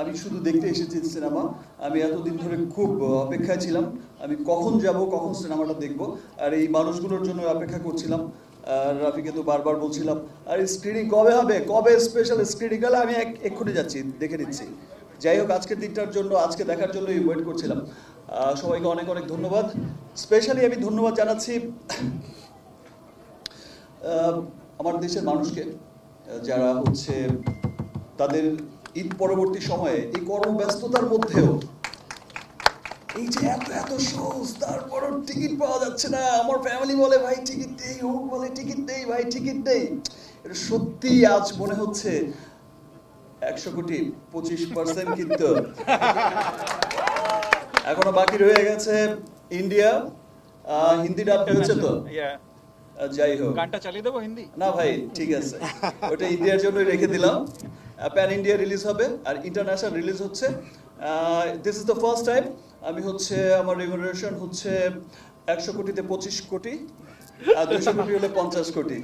আমি শুধু দেখতে এসেছি সিনেমা। আমি এতদিন ধরে খুব অপেক্ষায় ছিলাম, আমি কখন যাব, কখন সিনেমাটা দেখব, আর এই মানুষগুলোর জন্য অপেক্ষা করছিলাম। আর রাফিকে তো বারবার বলছিলাম, আর স্ক্রিনিং কবে হবে, কবে স্পেশাল স্ক্রিনিং হলে আমি এক্ষুনি যাচ্ছি, দেখে নিচ্ছি। যাই হোক, আজকের দিনটার জন্য, আজকে দেখার জন্যই ওয়েট করছিলাম। সবাইকে অনেক অনেক ধন্যবাদ। স্পেশালি আমি ধন্যবাদ জানাচ্ছি আমার দেশের মানুষকে, যারা হচ্ছে তাদের ঈদ পরবর্তী সময়ে এই কর্মব্যস্ততার মধ্যেও এই যে এত এত শোজ, তারপরও টিকিট পাওয়া যাচ্ছে না। আমার ফ্যামিলি বলে ভাই টিকিট নেই, ও বলে টিকিট নেই, ভাই টিকিট নেই। এটা সত্যি আজ মনে হচ্ছে 100 কোটি 25% কিন্তু এখনো বাকি রয়ে গেছে ইন্ডিয়া। হিন্দি ডাব হয়েছে তো, যাই হোক, গানটা চালিয়ে দেবো হিন্দি না ভাই ঠিক আছে, ওটা ইন্ডিয়ার জন্যই রেখে দিলাম। প্যান ইন্ডিয়া রিলিজ হবে আর ইন্টারন্যাশনাল রিলিজ হচ্ছে। This is the first time আমি হচ্ছে আমার রেমুনারেশন হচ্ছে 100 কোটিতে 25 কোটি, আর 200 কোটি হলে 50 কোটি।